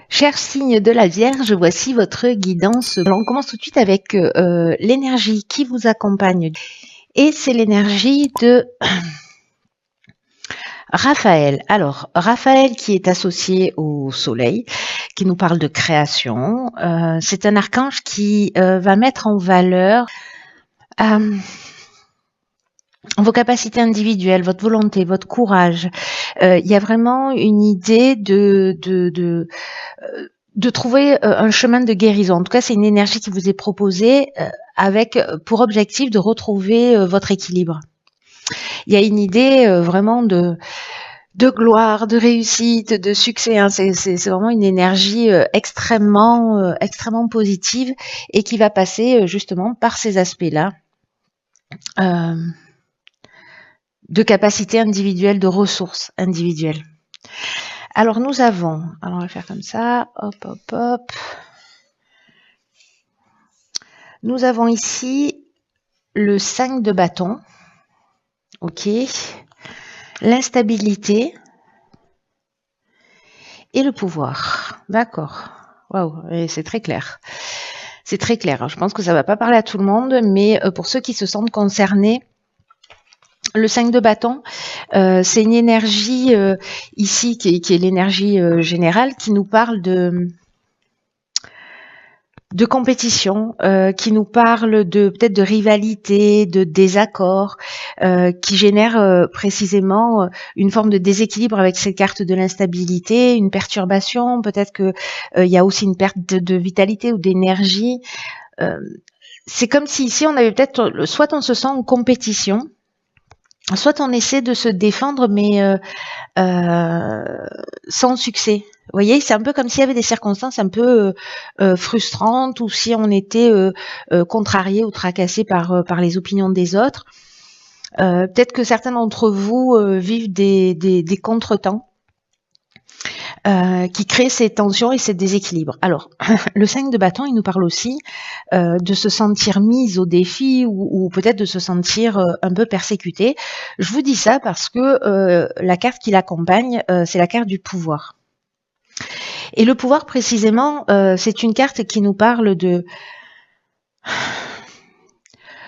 Cher signe de la Vierge, voici votre guidance. Alors on commence tout de suite avec l'énergie qui vous accompagne. Et c'est l'énergie de Raphaël. Alors, Raphaël qui est associé au soleil, qui nous parle de création. C'est un archange qui va mettre en valeur vos capacités individuelles, votre volonté, votre courage. Il y a vraiment une idée de trouver un chemin de guérison. En tout cas, c'est une énergie qui vous est proposée avec pour objectif de retrouver votre équilibre. Il y a une idée vraiment de gloire, de réussite, de succès. Hein. C'est vraiment une énergie extrêmement positive et qui va passer justement par ces aspects-là de capacité individuelle, de ressources individuelles. Alors nous avons, alors on va faire comme ça, hop, hop, hop. Nous avons ici le 5 de bâton, ok, l'instabilité et le pouvoir. D'accord. Waouh, c'est très clair. C'est très clair. Je pense que ça ne va pas parler à tout le monde, mais pour ceux qui se sentent concernés, le 5 de bâton, c'est une énergie ici qui est l'énergie générale qui nous parle de compétition, qui nous parle de peut-être de rivalité, de désaccord, qui génère précisément une forme de déséquilibre avec ces cartes de l'instabilité, une perturbation, peut-être que il y a aussi une perte de vitalité ou d'énergie. C'est comme si ici on avait peut-être, soit on se sent en compétition, soit on essaie de se défendre, mais sans succès. Vous voyez, c'est un peu comme s'il y avait des circonstances un peu frustrantes ou si on était contrarié ou tracassé par les opinions des autres. Peut-être que certains d'entre vous vivent des contretemps qui créent ces tensions et ces déséquilibres. Alors, le 5 de bâton, il nous parle aussi de se sentir mise au défi ou peut-être de se sentir un peu persécuté. Je vous dis ça parce que la carte qui l'accompagne, c'est la carte du pouvoir. Et le pouvoir, précisément, c'est une carte qui nous parle de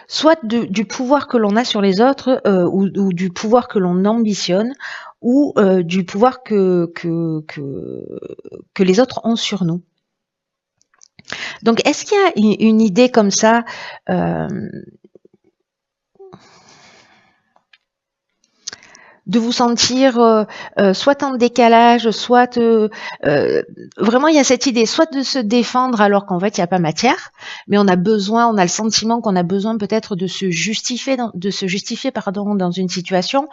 soit du pouvoir que l'on a sur les autres ou du pouvoir que l'on ambitionne ou du pouvoir que les autres ont sur nous. Donc, est-ce qu'il y a une idée comme ça de vous sentir soit en décalage, soit vraiment il y a cette idée soit de se défendre alors qu'en fait il n'y a pas matière, mais on a le sentiment qu'on a besoin peut-être de se justifier dans une situation.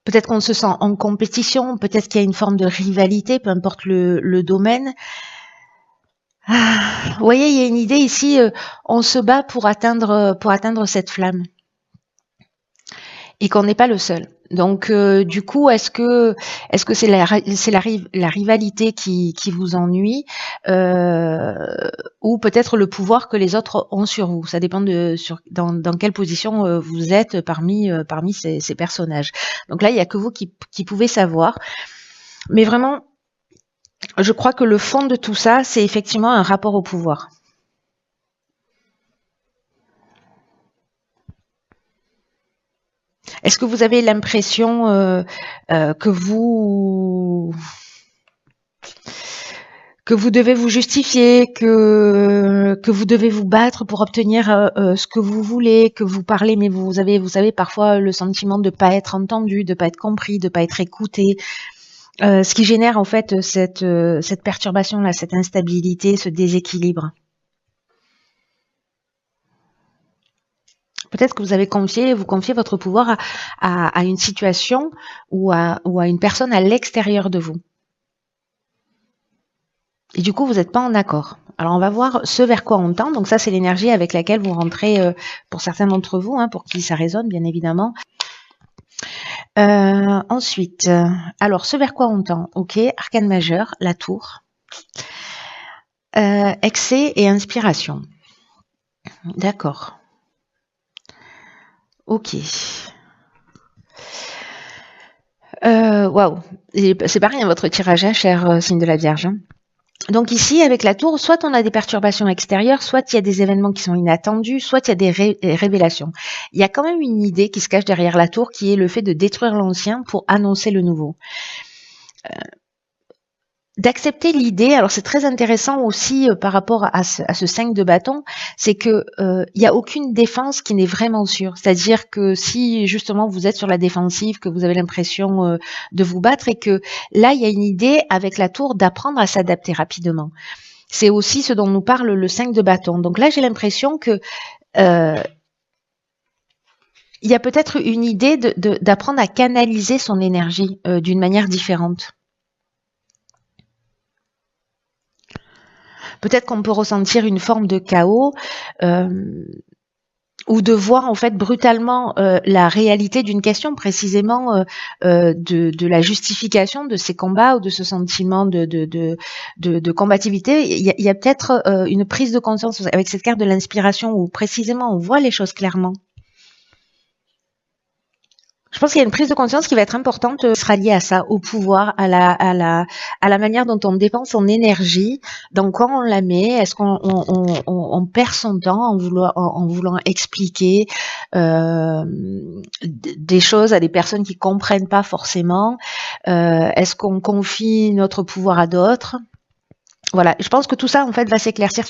Peut-être qu'on se sent en compétition, peut-être qu'il y a une forme de rivalité, peu importe le domaine. Vous voyez, il y a une idée ici, on se bat pour atteindre cette flamme. Et qu'on n'est pas le seul. Donc, du coup, est-ce que c'est la rivalité qui vous ennuie ou peut-être le pouvoir que les autres ont sur vous? Ça dépend dans quelle position vous êtes parmi ces personnages. Donc là, il n'y a que vous qui pouvez savoir. Mais vraiment, je crois que le fond de tout ça, c'est effectivement un rapport au pouvoir. Est-ce que vous avez l'impression que vous devez vous justifier, que vous devez vous battre pour obtenir ce que vous voulez, que vous parlez, mais vous savez parfois le sentiment de ne pas être entendu, de ne pas être compris, de ne pas être écouté, ce qui génère en fait cette perturbation-là, cette instabilité, ce déséquilibre. Peut-être que vous confiez votre pouvoir à une situation ou à une personne à l'extérieur de vous. Et du coup, vous n'êtes pas en accord. Alors, on va voir ce vers quoi on tend. Donc ça, c'est l'énergie avec laquelle vous rentrez pour certains d'entre vous, hein, pour qui ça résonne, bien évidemment. Ensuite, alors, ce vers quoi on tend. Ok, arcane majeur, la tour. Excès et inspiration. D'accord. Ok. Waouh, c'est pas rien votre tirage, hein, cher signe de la Vierge. Hein. Donc ici, avec la tour, soit on a des perturbations extérieures, soit il y a des événements qui sont inattendus, soit il y a des révélations. Il y a quand même une idée qui se cache derrière la tour, qui est le fait de détruire l'ancien pour annoncer le nouveau. D'accepter l'idée, alors c'est très intéressant aussi par rapport à ce 5 de bâton, c'est que il y a aucune défense qui n'est vraiment sûre. C'est-à-dire que si justement vous êtes sur la défensive, que vous avez l'impression de vous battre et que là il y a une idée avec la tour d'apprendre à s'adapter rapidement. C'est aussi ce dont nous parle le 5 de bâton. Donc là j'ai l'impression que il y a peut-être une idée d'apprendre à canaliser son énergie d'une manière différente. Peut-être qu'on peut ressentir une forme de chaos ou de voir en fait brutalement la réalité d'une question, précisément de la justification de ces combats ou de ce sentiment de combativité. Il y a peut-être une prise de conscience avec cette carte de l'inspiration où précisément on voit les choses clairement. Je pense qu'il y a une prise de conscience qui va être importante, qui sera liée à ça, au pouvoir, à la manière dont on dépense son énergie, dans quoi on la met, est-ce qu'on perd son temps en voulant expliquer des choses à des personnes qui comprennent pas forcément, est-ce qu'on confie notre pouvoir à d'autres? Voilà, je pense que tout ça en fait va s'éclaircir,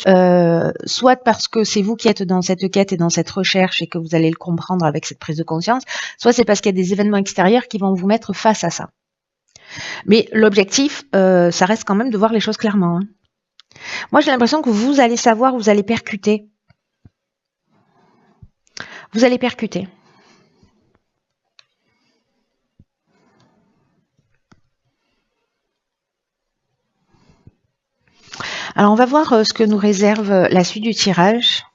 soit parce que c'est vous qui êtes dans cette quête et dans cette recherche et que vous allez le comprendre avec cette prise de conscience, soit c'est parce qu'il y a des événements extérieurs qui vont vous mettre face à ça. Mais l'objectif, ça reste quand même de voir les choses clairement. Hein. Moi j'ai l'impression que vous allez savoir, vous allez percuter. Vous allez percuter. Alors on va voir ce que nous réserve la suite du tirage.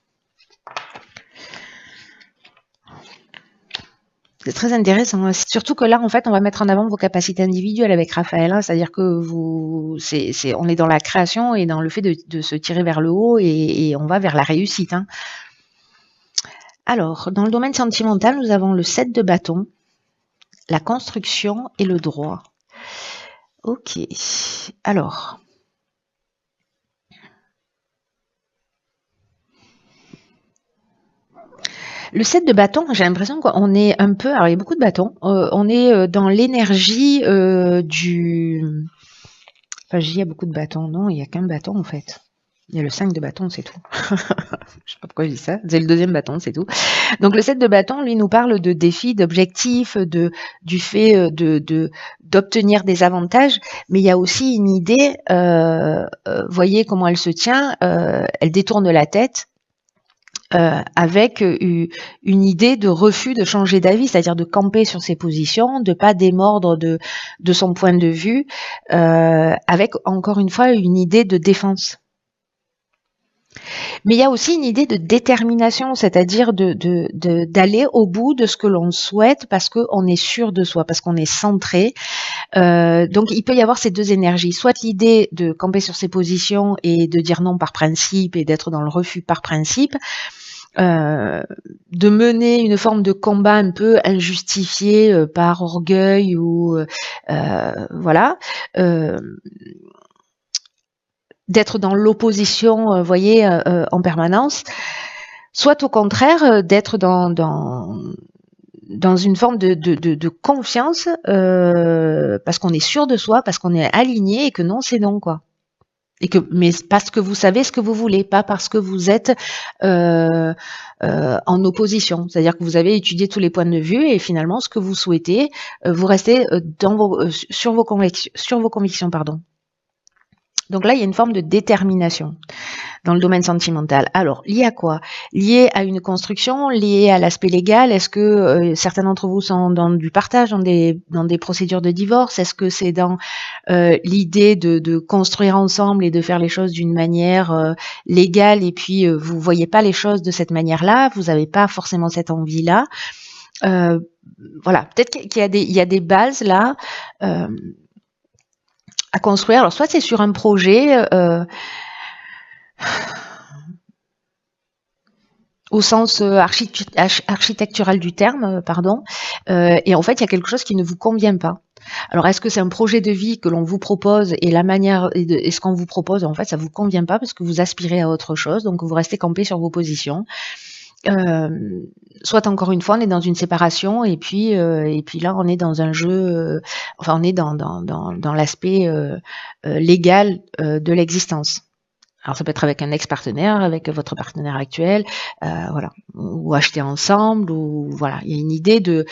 C'est très intéressant. Surtout que là, en fait, on va mettre en avant vos capacités individuelles avec Raphaël. Hein, c'est-à-dire que on est dans la création et dans le fait de se tirer vers le haut et on va vers la réussite. Hein. Alors, dans le domaine sentimental, nous avons le 7 de bâton, la construction et le droit. Ok. Alors... Le 7 de bâton, j'ai l'impression qu'on est un peu... Alors, il y a beaucoup de bâtons. On est dans l'énergie du... Enfin, je dis il y a beaucoup de bâtons. Non, il n'y a qu'un bâton, en fait. Il y a le 5 de bâton, c'est tout. Je sais pas pourquoi je dis ça. C'est le deuxième bâton, c'est tout. Donc, le 7 de bâton, lui, nous parle de défis, d'objectifs, du fait d'obtenir des avantages. Mais il y a aussi une idée, voyez comment elle se tient. Elle détourne la tête. Avec une idée de refus de changer d'avis, c'est-à-dire de camper sur ses positions, de pas démordre de son point de vue, avec encore une fois une idée de défense. Mais il y a aussi une idée de détermination, c'est-à-dire d'aller au bout de ce que l'on souhaite parce qu'on est sûr de soi, parce qu'on est centré. Donc il peut y avoir ces deux énergies, soit l'idée de camper sur ses positions et de dire non par principe et d'être dans le refus par principe, de mener une forme de combat un peu injustifié par orgueil ou voilà, d'être dans l'opposition, voyez, en permanence, soit au contraire d'être dans une forme de confiance parce qu'on est sûr de soi, parce qu'on est aligné et que non c'est non quoi. Mais parce que vous savez ce que vous voulez, pas parce que vous êtes en opposition. C'est-à-dire que vous avez étudié tous les points de vue et finalement ce que vous souhaitez, vous restez sur vos convictions, pardon. Donc là, il y a une forme de détermination dans le domaine sentimental. Alors, lié à quoi? Lié à une construction, lié à l'aspect légal. Est-ce que certains d'entre vous sont dans du partage, dans des procédures de divorce? Est-ce que c'est dans l'idée de construire ensemble et de faire les choses d'une manière légale et puis vous voyez pas les choses de cette manière-là, vous n'avez pas forcément cette envie-là. Voilà, peut-être qu'il y a des bases là à construire. Alors soit c'est sur un projet au sens architectural du terme, pardon, et en fait il y a quelque chose qui ne vous convient pas. Alors, est-ce que c'est un projet de vie que l'on vous propose et la manière et ce qu'on vous propose, en fait, ça vous convient pas parce que vous aspirez à autre chose, donc vous restez campé sur vos positions. Soit encore une fois, on est dans une séparation et puis là, on est dans un jeu, enfin, on est dans l'aspect légal de l'existence. Alors ça peut être avec un ex-partenaire, avec votre partenaire actuel, voilà, ou acheter ensemble, ou voilà, il y a une idée de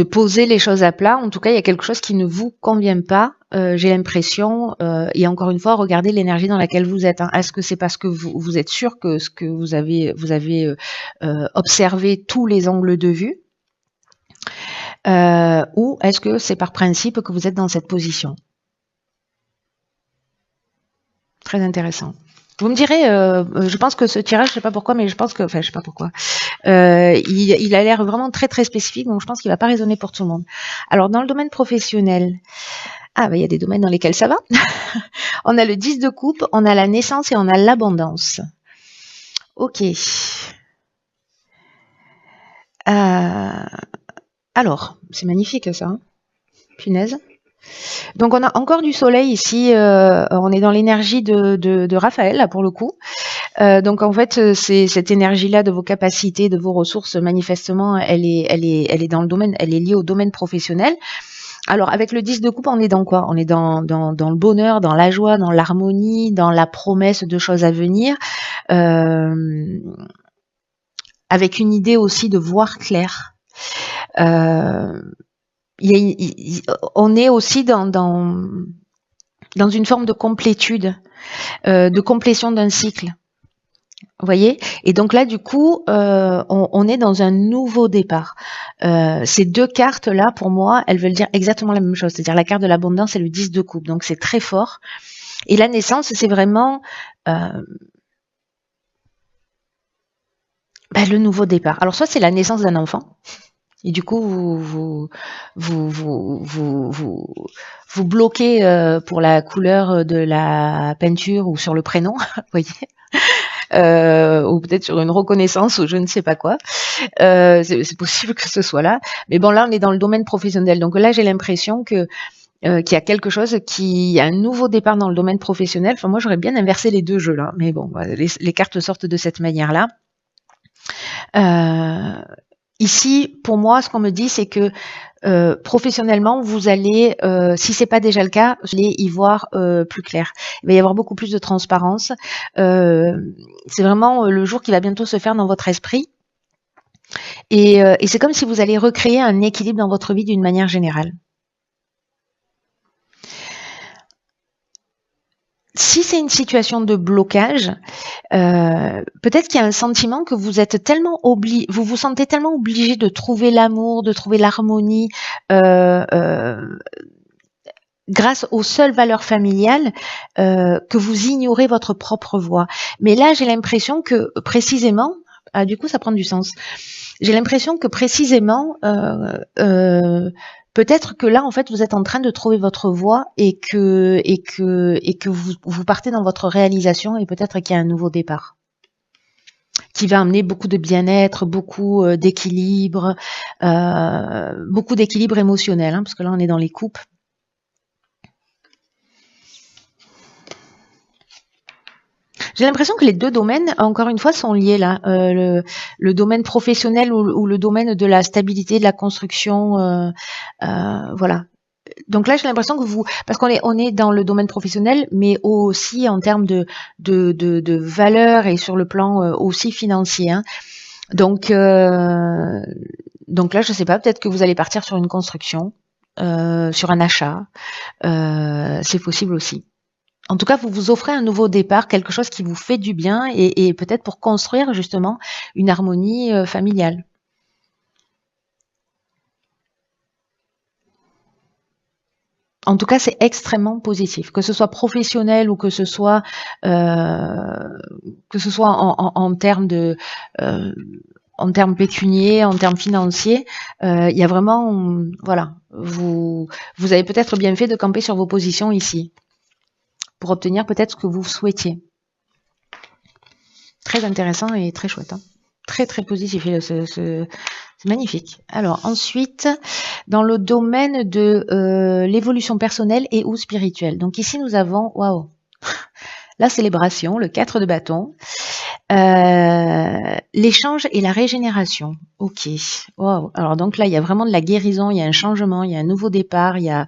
poser les choses à plat. En tout cas, il y a quelque chose qui ne vous convient pas. J'ai l'impression, et encore une fois, regardez l'énergie dans laquelle vous êtes. Hein. Est-ce que c'est parce que vous êtes sûr que ce que vous avez observé tous les angles de vue, ou est-ce que c'est par principe que vous êtes dans cette position? Très intéressant. Vous me direz, je pense que ce tirage, je sais pas pourquoi, mais je pense que, enfin, je sais pas pourquoi, il a l'air vraiment très très spécifique, donc je pense qu'il va pas résonner pour tout le monde. Alors, dans le domaine professionnel, il y a des domaines dans lesquels ça va. On a le 10 de coupe, on a la naissance et on a l'abondance. Ok. Alors, c'est magnifique ça. Hein, punaise. Donc on a encore du soleil ici, on est dans l'énergie de Raphaël là pour le coup. Donc en fait c'est cette énergie-là de vos capacités, de vos ressources, manifestement elle est dans le domaine, elle est liée au domaine professionnel. Alors avec le 10 de coupe, on est dans quoi? On est dans le bonheur, dans la joie, dans l'harmonie, dans la promesse de choses à venir, avec une idée aussi de voir clair. On est aussi dans une forme de complétude, de complétion d'un cycle. Vous voyez? Et donc là, du coup, on est dans un nouveau départ. Ces deux cartes-là, pour moi, elles veulent dire exactement la même chose. C'est-à-dire la carte de l'abondance et le 10 de coupe. Donc c'est très fort. Et la naissance, c'est vraiment le nouveau départ. Alors soit c'est la naissance d'un enfant. Et du coup, vous bloquez pour la couleur de la peinture ou sur le prénom, vous voyez, ou peut-être sur une reconnaissance ou je ne sais pas quoi. C'est possible que ce soit là. Mais bon, là, on est dans le domaine professionnel. Donc là, j'ai l'impression que qu'il y a quelque chose qui a un nouveau départ dans le domaine professionnel. Enfin, moi, j'aurais bien inversé les deux jeux là. Mais bon, les cartes sortent de cette manière-là. Ici, pour moi, ce qu'on me dit, c'est que professionnellement, vous allez, si c'est pas déjà le cas, vous allez y voir plus clair. Il va y avoir beaucoup plus de transparence. C'est vraiment le jour qui va bientôt se faire dans votre esprit. Et c'est comme si vous allez recréer un équilibre dans votre vie d'une manière générale. Si c'est une situation de blocage, peut-être qu'il y a un sentiment que vous êtes tellement vous vous sentez tellement obligé de trouver l'amour, de trouver l'harmonie, grâce aux seules valeurs familiales, que vous ignorez votre propre voix. Mais là, j'ai l'impression que précisément, du coup, ça prend du sens. J'ai l'impression que précisément, peut-être que là, en fait, vous êtes en train de trouver votre voie et que vous partez dans votre réalisation et peut-être qu'il y a un nouveau départ qui va amener beaucoup de bien-être, beaucoup d'équilibre, beaucoup d'équilibre émotionnel, hein, parce que là, on est dans les coupes. J'ai l'impression que les deux domaines, encore une fois, sont liés là. Le domaine professionnel ou le domaine de la stabilité, de la construction, voilà. Donc là, j'ai l'impression que parce qu'on est dans le domaine professionnel, mais aussi en termes de valeur et sur le plan aussi financier. Hein. Donc là, je sais pas, peut-être que vous allez partir sur une construction, sur un achat. C'est possible aussi. En tout cas, vous vous offrez un nouveau départ, quelque chose qui vous fait du bien et peut-être pour construire justement une harmonie familiale. En tout cas, c'est extrêmement positif, que ce soit professionnel ou que ce soit en termes de en termes pécuniaires, en termes financiers, il y a vraiment, voilà, vous avez peut-être bien fait de camper sur vos positions ici pour obtenir peut-être ce que vous souhaitiez. Très intéressant et très chouette. Hein. Très très positif C'est magnifique. Alors ensuite, dans le domaine de l'évolution personnelle et ou spirituelle. Donc ici, nous avons, waouh, la célébration, le 4 de bâton, l'échange et la régénération. Ok. Waouh. Alors donc là, il y a vraiment de la guérison, il y a un changement, il y a un nouveau départ, il y a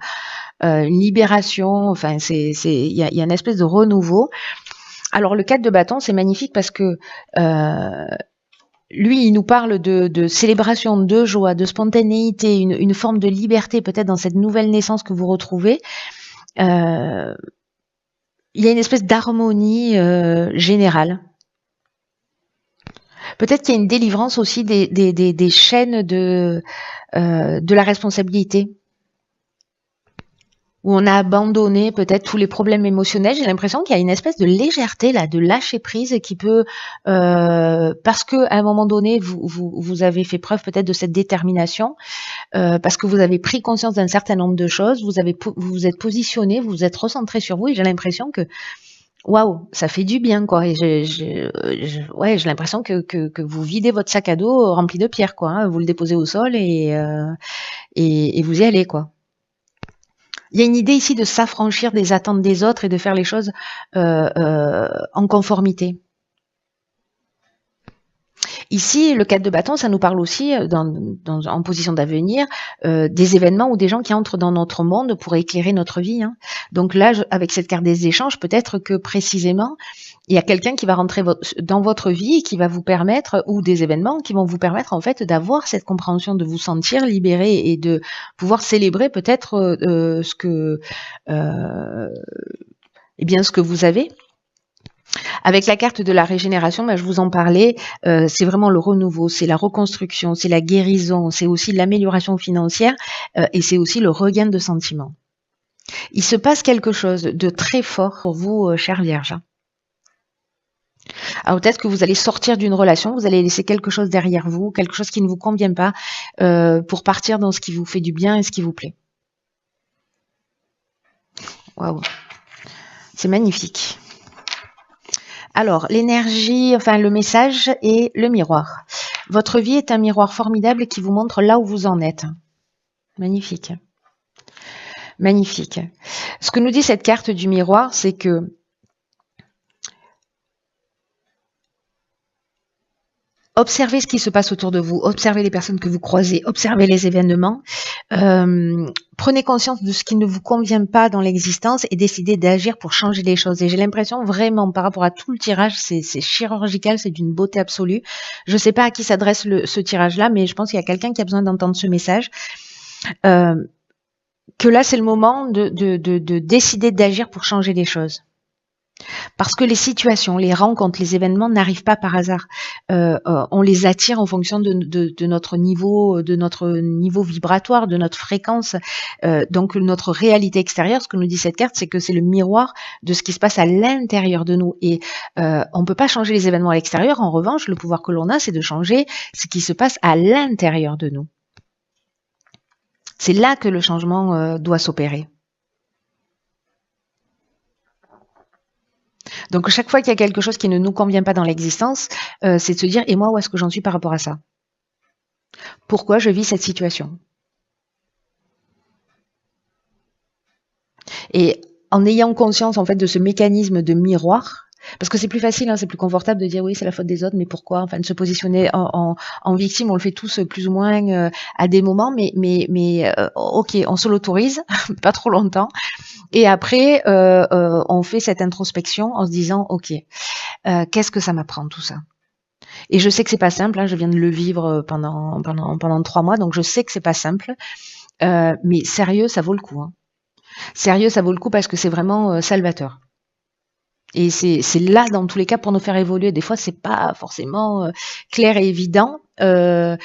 une libération. Enfin, il y a une espèce de renouveau. Alors le 4 de bâton, c'est magnifique parce que lui, il nous parle de célébration, de joie, de spontanéité, une forme de liberté peut-être dans cette nouvelle naissance que vous retrouvez. Il y a une espèce d'harmonie générale. Peut-être qu'il y a une délivrance aussi des chaînes de la responsabilité, où on a abandonné peut-être tous les problèmes émotionnels. J'ai l'impression qu'il y a une espèce de légèreté là, de lâcher prise qui peut, parce que à un moment donné vous avez fait preuve peut-être de cette détermination, parce que vous avez pris conscience d'un certain nombre de choses, vous vous êtes positionné, vous vous êtes recentré sur vous, et j'ai l'impression que waouh, ça fait du bien, quoi. Et ouais, j'ai l'impression que vous videz votre sac à dos rempli de pierres, quoi. Hein. Vous le déposez au sol et vous y allez, quoi. Il y a une idée ici de s'affranchir des attentes des autres et de faire les choses en conformité. Ici, le 4 de bâton, ça nous parle aussi, en position d'avenir, des événements ou des gens qui entrent dans notre monde pour éclairer notre vie. Hein. Donc là, avec cette carte des échanges, peut-être que précisément, il y a quelqu'un qui va rentrer dans votre vie, qui va vous permettre, ou des événements qui vont vous permettre en fait d'avoir cette compréhension, de vous sentir libéré et de pouvoir célébrer peut-être ce que vous avez. Avec la carte de la régénération, je vous en parlais, c'est vraiment le renouveau, c'est la reconstruction, c'est la guérison, c'est aussi l'amélioration financière et c'est aussi le regain de sentiments. Il se passe quelque chose de très fort pour vous, chère Vierge. Alors peut-être que vous allez sortir d'une relation, vous allez laisser quelque chose derrière vous, quelque chose qui ne vous convient pas, pour partir dans ce qui vous fait du bien et ce qui vous plaît. Waouh, c'est magnifique. Alors, l'énergie, enfin le message et le miroir. Votre vie est un miroir formidable qui vous montre là où vous en êtes. Magnifique. Magnifique. Ce que nous dit cette carte du miroir, c'est que observez ce qui se passe autour de vous, observez les personnes que vous croisez, observez les événements, prenez conscience de ce qui ne vous convient pas dans l'existence et décidez d'agir pour changer les choses. Et j'ai l'impression vraiment, par rapport à tout le tirage, c'est chirurgical, c'est d'une beauté absolue. Je ne sais pas à qui s'adresse ce tirage-là, mais je pense qu'il y a quelqu'un qui a besoin d'entendre ce message. Que là, c'est le moment de décider d'agir pour changer les choses. Parce que les situations, les rencontres, les événements n'arrivent pas par hasard. On les attire en fonction de notre niveau vibratoire, de notre fréquence. Donc notre réalité extérieure, ce que nous dit cette carte, c'est que c'est le miroir de ce qui se passe à l'intérieur de nous. Et on ne peut pas changer les événements à l'extérieur. En revanche, le pouvoir que l'on a, c'est de changer ce qui se passe à l'intérieur de nous. C'est là que le changement doit s'opérer. Donc, chaque fois qu'il y a quelque chose qui ne nous convient pas dans l'existence, c'est de se dire, et moi, où est-ce que j'en suis par rapport à ça? Pourquoi je vis cette situation? Et en ayant conscience, en fait, de ce mécanisme de miroir, parce que c'est plus facile, hein, c'est plus confortable de dire oui, c'est la faute des autres, mais pourquoi? Enfin, de se positionner en victime, on le fait tous plus ou moins à des moments, mais ok, on se l'autorise, pas trop longtemps. Et après, on fait cette introspection en se disant, ok, qu'est-ce que ça m'apprend tout ça? Et je sais que c'est pas simple, hein, je viens de le vivre pendant 3 mois, donc je sais que c'est pas simple, mais sérieux, ça vaut le coup. Hein. Sérieux, ça vaut le coup parce que c'est vraiment salvateur. Et c'est là, dans tous les cas, pour nous faire évoluer. Des fois, c'est pas forcément clair et évident, mais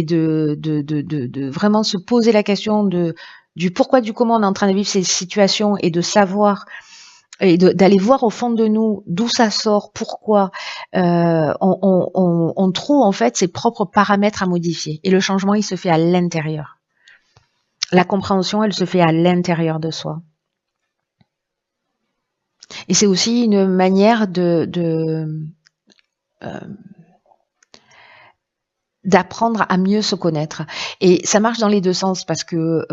de vraiment se poser la question du pourquoi, du comment on est en train de vivre ces situations et de savoir et d'aller voir au fond de nous d'où ça sort, pourquoi, on trouve en fait ses propres paramètres à modifier. Et le changement, il se fait à l'intérieur. La compréhension, elle se fait à l'intérieur de soi. Et c'est aussi une manière d'apprendre à mieux se connaître. Et ça marche dans les deux sens parce que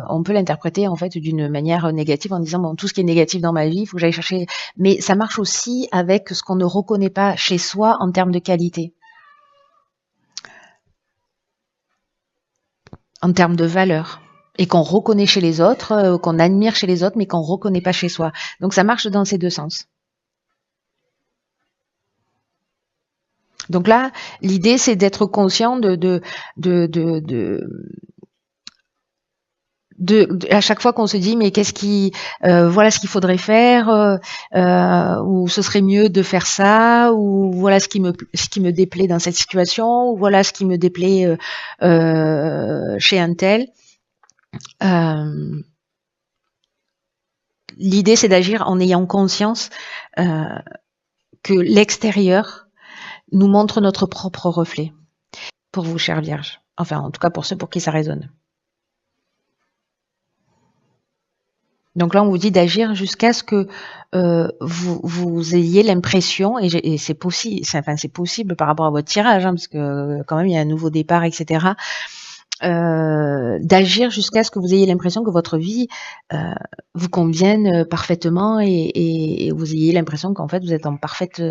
on peut l'interpréter en fait d'une manière négative en disant bon, tout ce qui est négatif dans ma vie, il faut que j'aille chercher. Mais ça marche aussi avec ce qu'on ne reconnaît pas chez soi en termes de qualité, en termes de valeur. Et qu'on reconnaît chez les autres, qu'on admire chez les autres, mais qu'on reconnaît pas chez soi. Donc ça marche dans ces deux sens. Donc là, l'idée c'est d'être conscient à chaque fois qu'on se dit mais qu'est-ce qui voilà ce qu'il faudrait faire ou ce serait mieux de faire ça ou voilà ce qui me déplaît dans cette situation ou voilà ce qui me déplaît chez un tel. L'idée c'est d'agir en ayant conscience que l'extérieur nous montre notre propre reflet. Pour vous, chère Vierge. Enfin, en tout cas pour ceux pour qui ça résonne. Donc là, on vous dit d'agir jusqu'à ce que vous ayez l'impression, et c'est possible, enfin, c'est possible par rapport à votre tirage, hein, parce que quand même il y a un nouveau départ, etc. D'agir jusqu'à ce que vous ayez l'impression que votre vie vous convienne parfaitement et vous ayez l'impression qu'en fait vous êtes en parfaite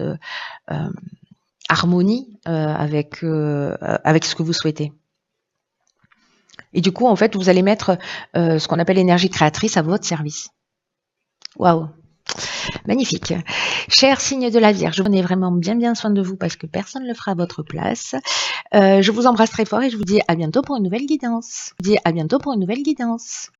harmonie avec ce que vous souhaitez. Et du coup, en fait, vous allez mettre ce qu'on appelle l'énergie créatrice à votre service. Waouh! Magnifique. Cher signe de la Vierge, prenez vraiment bien soin de vous parce que personne ne le fera à votre place. Je vous embrasse très fort et je vous dis à bientôt pour une nouvelle guidance.